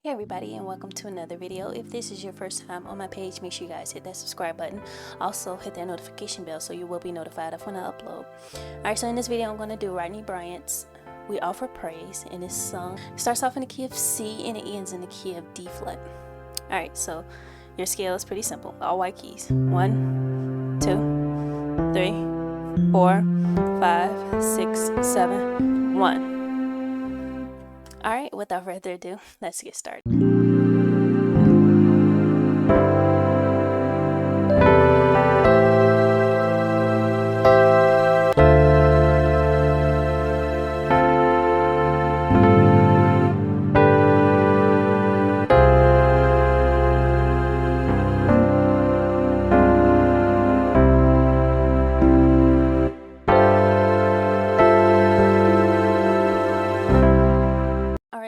Hey everybody, and welcome to another video. If this is your first time on my page, make sure you guys hit that subscribe button. Also hit that notification bell so you will be notified of when I upload. Alright, so in this video I'm going to do Rodnie Bryant's We Offer Praise, and this song starts off in the key of C and it ends in the key of D flat. Alright, so your scale is pretty simple, all white keys. 1, 2, 3, 4, 5, 6, 7, 1. Alright, without further ado, let's get started.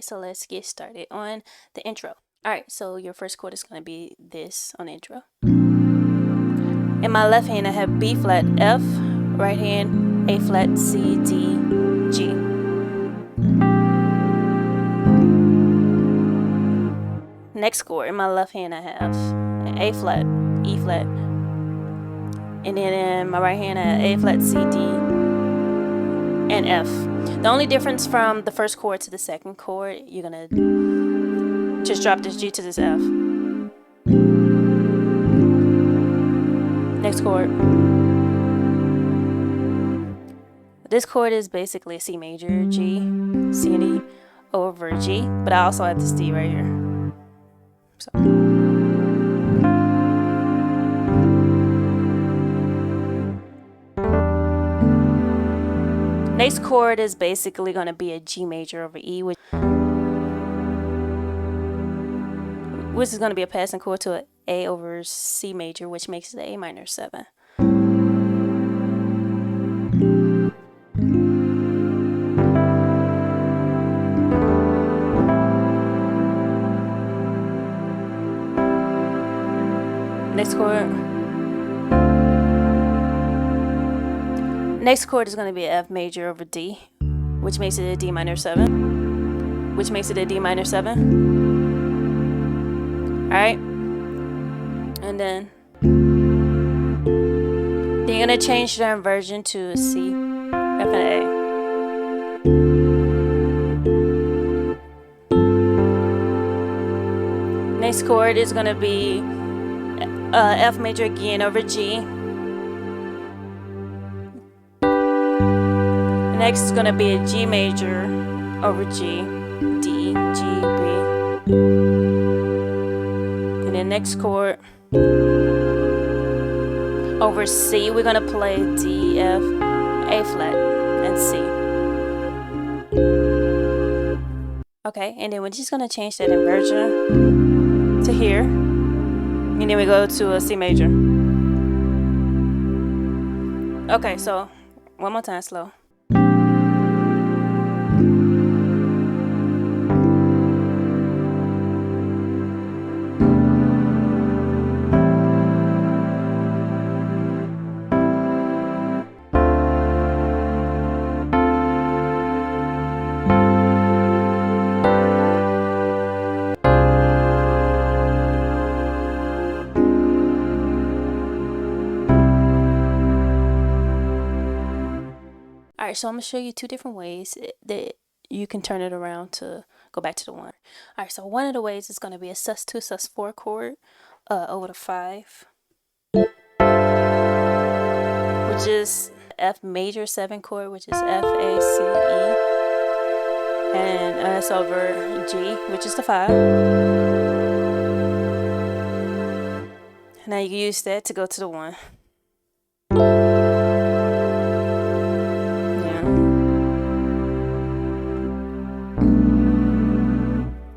So let's get started on the intro. Alright, so your first chord is going to be this on the intro. In my left hand I have B flat, F, right hand A flat, C, D, G. Next chord, in my left hand I have A flat, E flat, and then in my right hand I have A flat, C, D, and F. The only difference from the first chord to the second chord, you're gonna just drop this G to this F. Next chord. This chord is basically a C major, G, C and E over G, but I also have this D right here. So. Next chord is basically going to be a G major over E, which is going to be a passing chord to an A over C major, which makes it A minor 7. Next chord. Next chord is going to be F major over D, which makes it a D minor 7. Which makes it a D minor 7. Alright. And then you're going to change the inversion to a C, F, and A. Next chord is going to be F major again over G. Next is going to be a G major over G, D, G, B. And then next chord over C, we're going to play D, F, A flat, and C. Okay, and then we're just going to change that inversion to here. And then we go to a C major. Okay, so one more time, slow. Alright, so I'm going to show you two different ways that you can turn it around to go back to the one. Alright, so one of the ways is going to be a sus2, sus4 chord over the 5, which is F major 7 chord, which is F, A, C, E, and S over G, which is the 5. Now you can use that to go to the 1.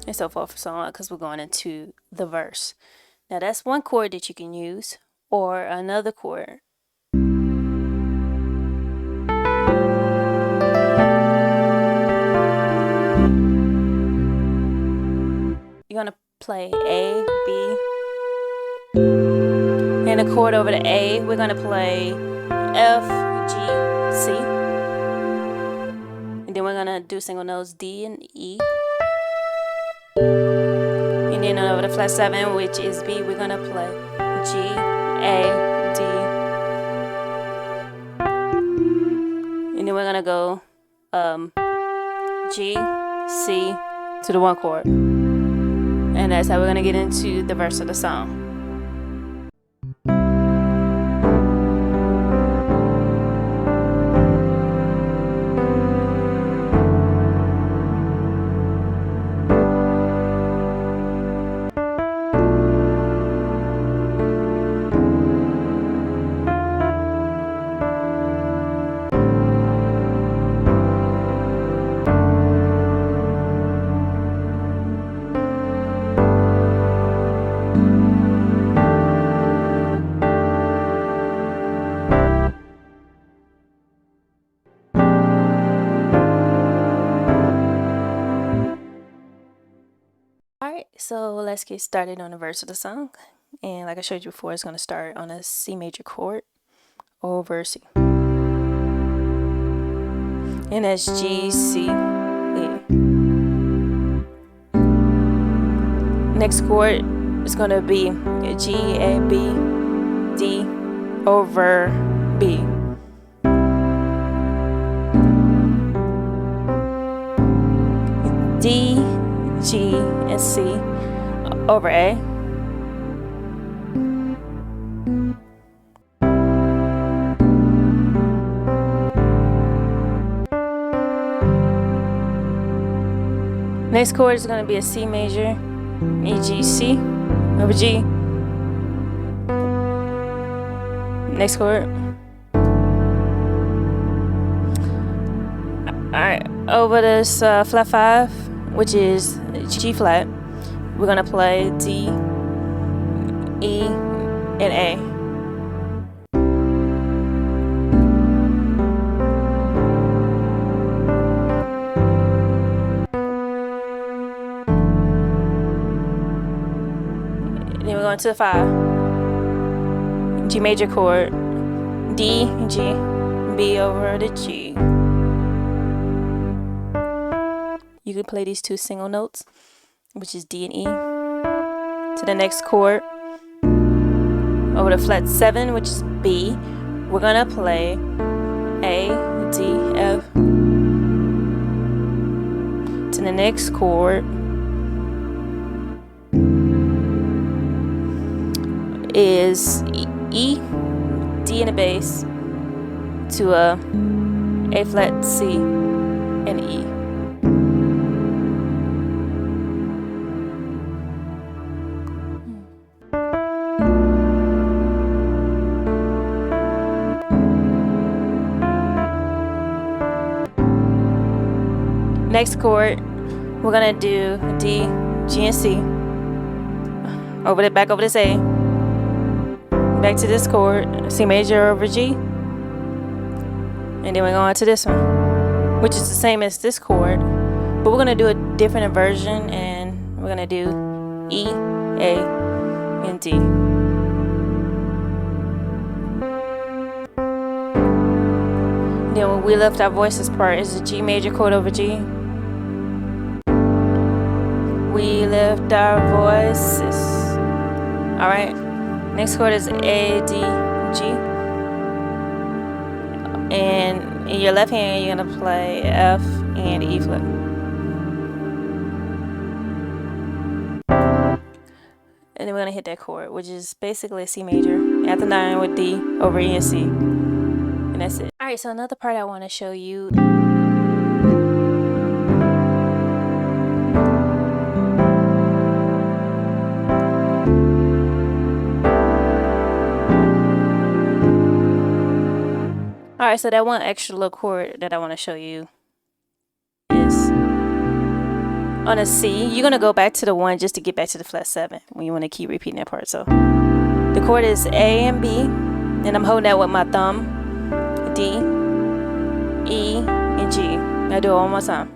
And so forth and so on, because we're going into the verse. Now that's one chord that you can use, or another chord. You're going to play A, B, and a chord over the A, we're going to play F, G, C. And then we're going to do single notes D and E. And then over the flat 7, which is B, we're gonna play G, A, D, and then we're gonna go G, C to the 1 chord, and that's how we're gonna get into the verse of the song. Alright, so let's get started on the verse of the song. And like I showed you before, it's going to start on a C major chord over C. And that's G, C, A. Next chord is going to be G, A, B, D over B. D, G, and C over A. Next chord is going to be a C major, E, G, C over G. Next chord. Alright, over this flat 5, which is G flat, we're gonna play D, E, and A. Then we're going to the 5, G major chord, D, G, B over the G. You can play these 2 single notes, which is D and E, to the next chord. Over the flat 7, which is B, we're gonna play A, D, F. To the next chord is E, D in the bass, to a flat, C, and E. Next chord, we're gonna do D, G, and C. Back over this A. Back to this chord, C major over G. And then we're going to this one, which is the same as this chord, but we're gonna do a different inversion, and we're gonna do E, A, and D. Then when we lift our voices part is the G major chord over G. We lift our voices. Alright, next chord is A, D, G. And in your left hand, you're going to play F and E flat. And then we're going to hit that chord, which is basically a C major at the 9 with D over E and C. And that's it. Alright, so another part I want to show you. Alright, so that one extra little chord that I want to show you is on a C. You're going to go back to the 1 just to get back to the flat 7 when you want to keep repeating that part. So the chord is A and B, and I'm holding that with my thumb, D, E, and G. I'll do it one more time.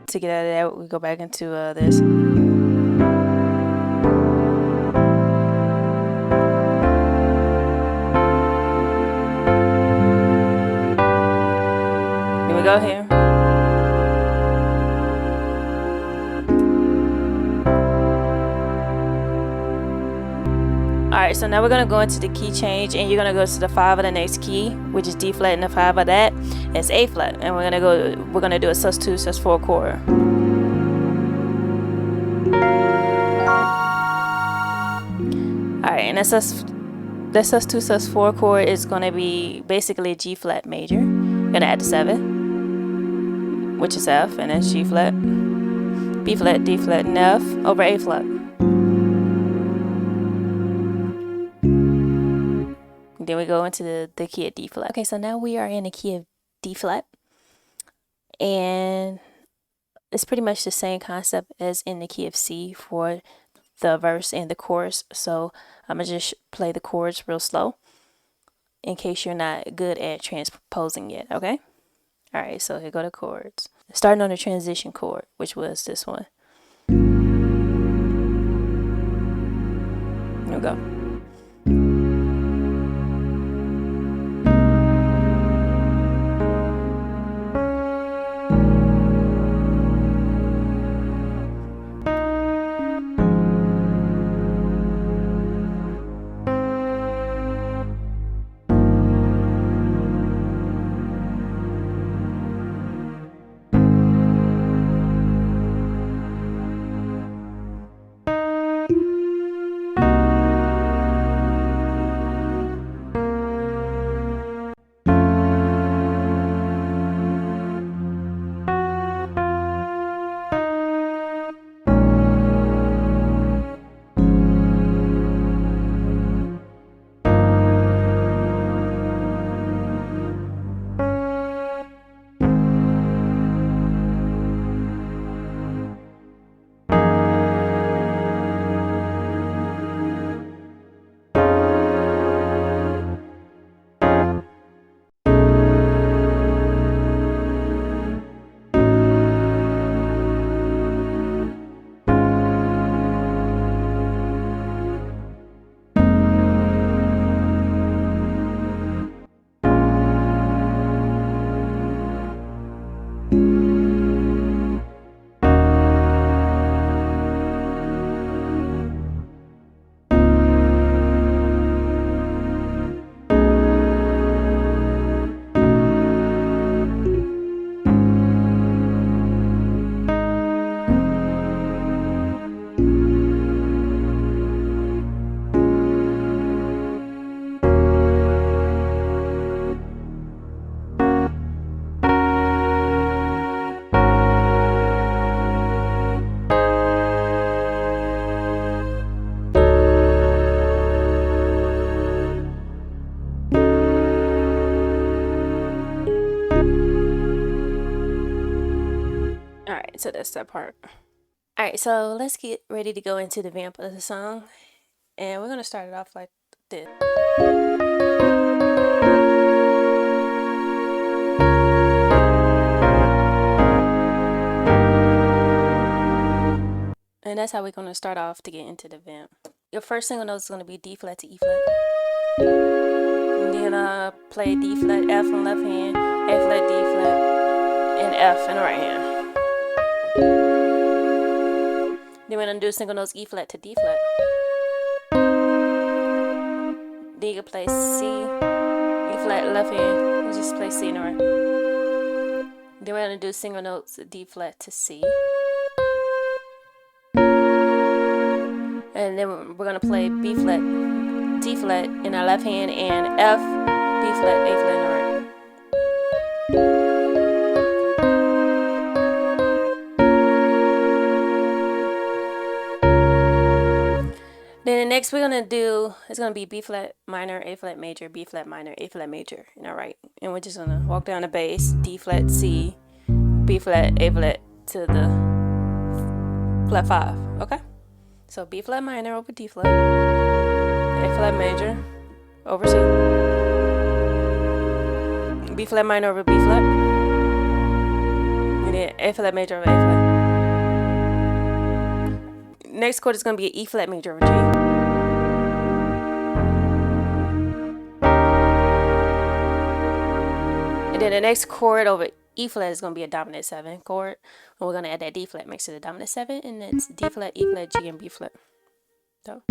To get out of that, we go back into this. Alright, so now we're gonna go into the key change, and you're gonna go to the 5 of the next key, which is D flat, and the 5 of that is A flat. And we're gonna do a sus2, sus4 chord. Alright, and that sus2, sus4 chord is gonna be basically a G flat major. You're gonna add the 7, which is F, and then G flat, B flat, D flat, and F over A flat. Then we go into the key of D flat. Okay, so now we are in the key of D flat, and it's pretty much the same concept as in the key of C for the verse and the chorus. So I'm gonna just play the chords real slow in case you're not good at transposing yet. Okay. All right, so here go the chords. Starting on the transition chord, which was this one. Here we go. Alright, so that's that part. Alright, so let's get ready to go into the vamp of the song. And we're going to start it off like this. And that's how we're going to start off to get into the vamp. Your first single note is going to be D flat to E flat. And then play D flat, F on left hand, A flat, D flat, and F in the right hand. Then we're going to do single notes E flat to D flat. Then you can play C, E flat, left hand, and just play C in the right. Then we're going to do single notes D flat to C. And then we're going to play B flat, D flat in our left hand, and F, B flat, A flat in the right. Then the next we're going to do is going to be B flat minor, A flat major, B flat minor, A flat major in our right. And we're just going to walk down the bass, D flat, C, B flat, A flat to the flat 5, okay? So B flat minor over D flat, A flat major over C, B flat minor over B flat, and then A flat major over A flat. Next chord is going to be an E flat major over G. And then the next chord over E flat is going to be a dominant 7 chord. And we're going to add that D flat mixed to the dominant 7, and it's D flat, E flat, G, and B flat. So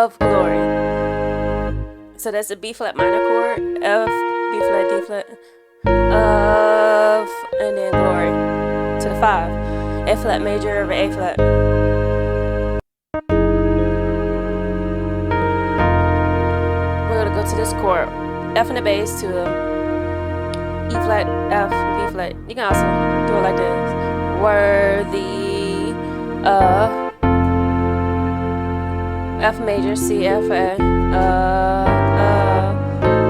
of glory. So that's a B flat minor chord, F, B flat, D flat, of, and then glory to the 5. A flat major over A flat. We're gonna go to this chord, F in the bass to E flat, F, B flat. You can also do it like this. Worthy F major, C, F, A,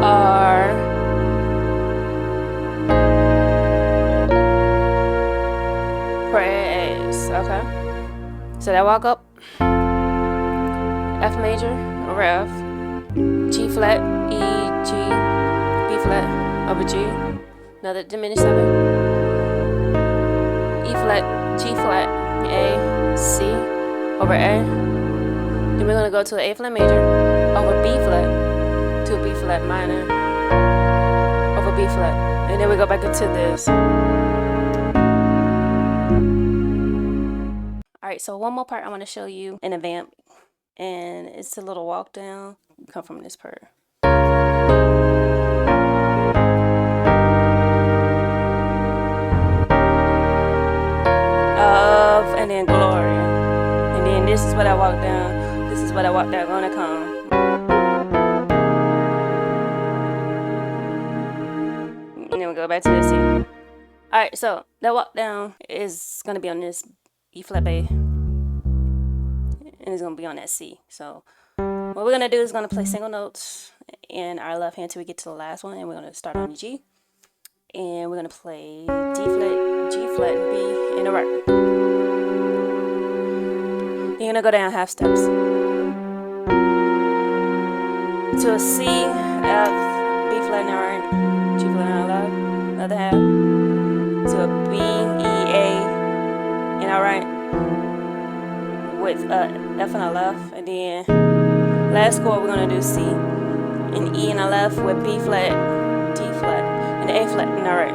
R, praise. Okay. So that walk up, F major over F, G flat, E, G, B flat over G, another diminished 7, E flat, G flat, A, C over A. Then we're gonna go to an A flat major over B flat to a B flat minor over B flat, and then we go back into this. Alright, so one more part I want to show you in a vamp, and it's a little walk down. Come from this part. Of, and then glory. And then this is what I walk down. This is what I walk down, gonna come. And then we go back to this C. Alright, so that walk down is gonna be on this E flat bass, and it's gonna be on that C. So what we're gonna do is gonna play single notes in our left hand till we get to the last one, and we're gonna start on the G, and we're gonna play D flat, G flat, and B in a right. You're gonna go down half steps to a C, F, B flat in the right, G flat in the left, another half, to a B, E, A in our right, with a F in our left, and then last chord we're gonna do C and E in our left with B flat, D flat, and A flat in our right.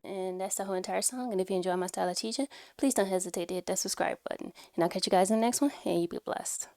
And that's the whole entire song. And if you enjoy my style of teaching, please don't hesitate to hit that subscribe button. And I'll catch you guys in the next one, and you be blessed.